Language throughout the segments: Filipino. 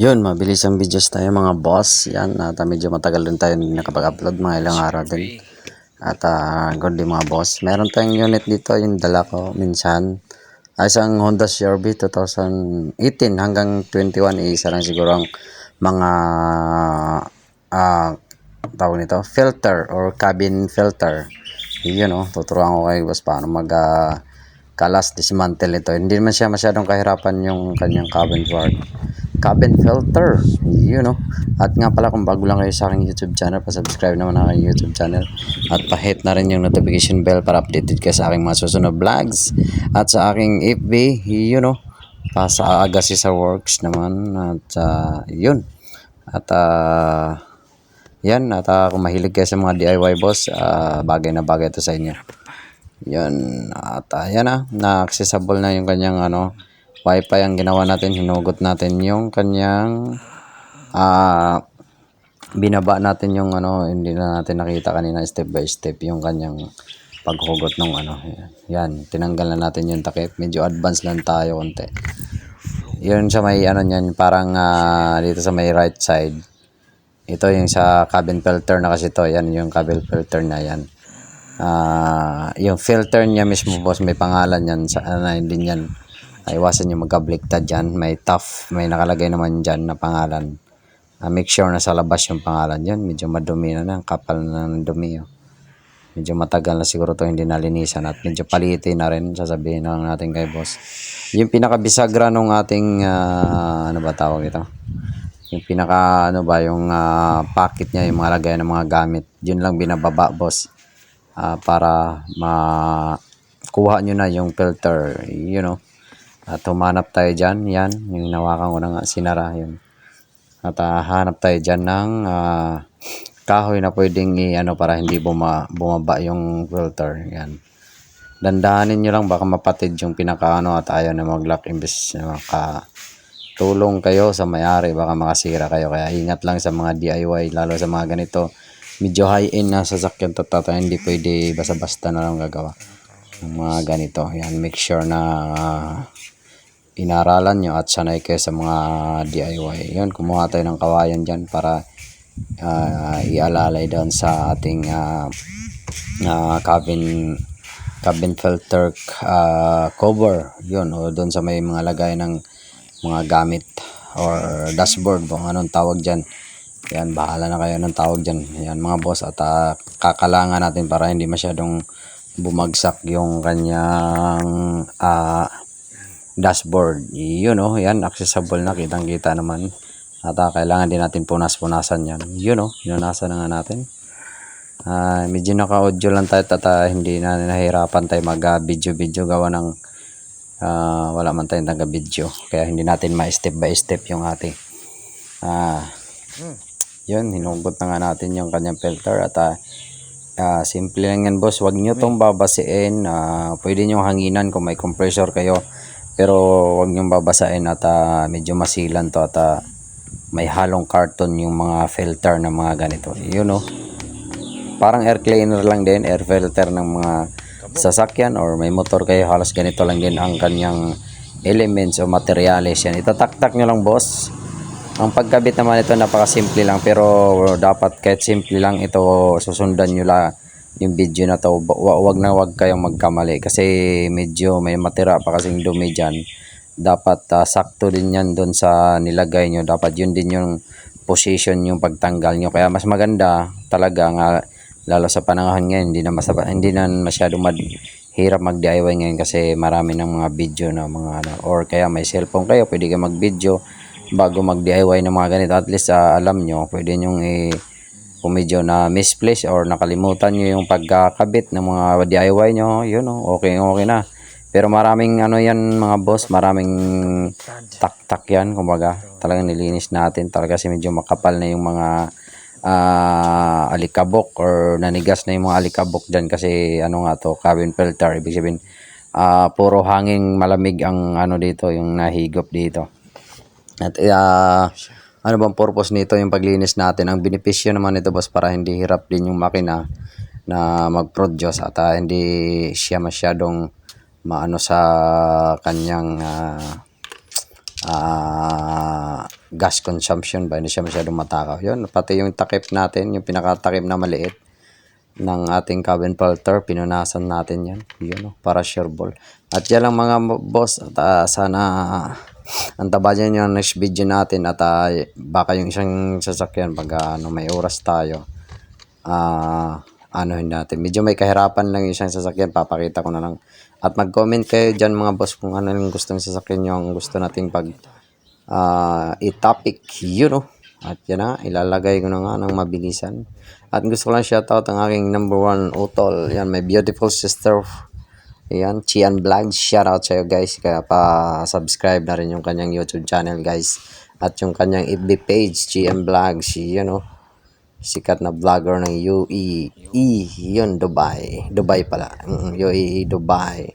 Yun, mabilis ang videos tayo mga boss. Yan, at medyo matagal din tayo hindi nakapag-upload, mga ilang araw din. At good din mga boss. Meron tayong unit dito, yung dala ko minsan. Isang Honda CR-V 2018 hanggang 21, isa lang siguro ang mga tawag nito, filter or cabin filter. Yun tuturuan ko kayo boss paano mag kalas dismantle ito. Hindi naman siya masyadong kahirapan yung kanyang cabin filter. At nga pala, kung bago lang kayo sa aking YouTube channel, pa-subscribe naman ang aking YouTube channel at pa-hit na rin yung notification bell para updated ka sa aking mga susunod vlogs. At sa aking FB, pa sa Agassi sa Works naman. At yun. At yan, at kung mahilig kayo sa mga DIY boss, bagay na bagay ito sa inyo. Yun, at yan na accessible na yung kanyang wifi ang ginawa natin. Hinugot natin yung kanyang binaba natin yung hindi na natin nakita kanina step by step yung kanyang paghugot ng yan, tinanggal na natin yung takip. Medyo advance lang tayo konti. Yun sa may niyan, parang dito sa may right side. Ito yung sa cabin filter na kasi to. Yan yung cabin filter na yan. Yung filter niya mismo boss, may pangalan yan sa hindi yan. Iwasan nyo magkabliktad dyan. May tough, may nakalagay naman dyan na pangalan. Make sure na sa labas yung pangalan yan. Medyo madumi na, kapal na ng dumi. Medyo matagal na siguro to hindi nalinisan at medyo palitin na rin, sasabihin na lang natin kay boss. Yung pinakabisagra nung ating ano ba tawag ito? Yung pinaka yung packet niya, yung mga lagay ng mga gamit. Yun lang binababa boss. Para makuha nyo na yung filter, at humanap tayo dyan. Yan, yung nawakan ko na nga, sinara yun. At hanap tayo dyan ng kahoy na pwedeng para hindi bumaba yung filter. Yan, dandahanin nyo lang, baka mapatid yung pinaka at ayaw na mag-lock. Imbes na makatulong kayo sa may-ari, baka makasira kayo. Kaya ingat lang sa mga DIY, lalo sa mga ganito medyo high-end na sasakyan to, hindi pwede basta-basta na lang gagawa ng mga ganito. Yan, make sure na inaralan nyo at sanay kayo sa mga DIY. Yun, kumuha tayo ng kawayan dyan para ialalay doon sa ating cabin filter cover. Yun, o doon sa may mga lagay ng mga gamit or dashboard, kung anong tawag dyan. Yan, bahala na kayo ng tawag dyan. Yan mga boss, at kakalangan natin para hindi masyadong bumagsak yung kanyang dashboard. Yun yan, accessible na, kitang kita naman. At kailangan din natin punas-punasan yan. Pinunasan na nga natin. Medyo naka-audio lang tayo at hindi na nahirapan tayo mag-video gawa ng wala man tayong taga-video. Kaya hindi natin ma-step by step yung ating yun, hinugot na nga natin yung kanyang filter. At simple lang yan boss, wag nyo tong babasiin. Pwede nyo hanginan kung may compressor kayo, pero wag nyo babasain at medyo masilan to at may halong karton yung mga filter ng mga ganito. Parang air cleaner lang din, air filter ng mga sasakyan or may motor kayo, halos ganito lang din ang kanyang elements o materials. Yan, itataktak nyo lang boss. Ang pagkabit naman ito napakasimple lang, pero dapat kahit simple lang ito, susundan nyo lang yung video na to. Wag kayong magkamali kasi medyo may matira pa kasing dumi dyan. Dapat sakto din yan doon sa nilagay nyo. Dapat yun din yung position yung pagtanggal nyo. Kaya mas maganda talaga nga, lalo sa panahon ngayon, hindi na masyadong hirap mag-DIY ngayon kasi marami ng mga video na mga or kaya may cellphone kayo, pwede kayo mag-video bago mag-DIY ng mga ganito. At least alam nyo, pwede nyo kung medyo na misplace or nakalimutan nyo yung pagkakabit ng mga DIY nyo, okay na. Pero maraming yan mga boss, maraming tak yan, kumbaga talagang nilinis natin talaga kasi medyo makapal na yung mga alikabok or nanigas na yung mga alikabok dyan kasi cabin filter, ibig sabihin puro hanging malamig ang dito, yung nahigop dito. At ano bang purpose nito yung paglinis natin? Ang benepisyo naman nito boss, para hindi hirap din yung makina na mag-produce at hindi siya masyadong maano sa kanyang gas consumption ba, hindi siya masyadong matakaw. Yun, pati yung takip natin, yung pinakatakip na maliit ng ating cabin filter, pinunasan natin yan. Yun, para sure ball. At yan lang mga boss, at sana antaba dyan yung next video natin at baka yung isang sasakyan pag may oras tayo, anuhin natin. Medyo may kahirapan lang yung isang sasakyan, papakita ko na lang. At mag-comment kayo dyan mga boss kung ano yung gustong sasakyan nyo, ang gusto nating pag i-topic, At yan na, ilalagay ko na nga ng mabilisan. At gusto ko lang shoutout ang aking number 1 utol. Yan, my beautiful sister. Yan, Chian Vlogs. Shoutout sa iyo guys. Kaya pa-subscribe na rin yung kanyang YouTube channel guys. At yung kanyang FB page, Chian Vlogs. Sikat na vlogger ng UAE. Yun, Dubai. Dubai pala. UAE, Dubai.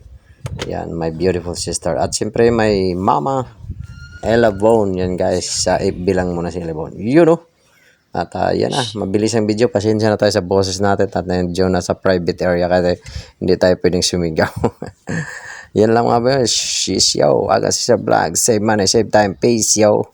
Yan, my beautiful sister. At siyempre, may mama, Ella Bone, yan guys, sa FB lang muna si Ella Bone. At yan na, mabilis ang video. Pasensya na tayo sa boses natin at medyo nasa private area kasi hindi tayo pwedeng sumigaw. Yan lang mga boys. She's yo. Aga sa vlog. Save money, save time. Peace yo.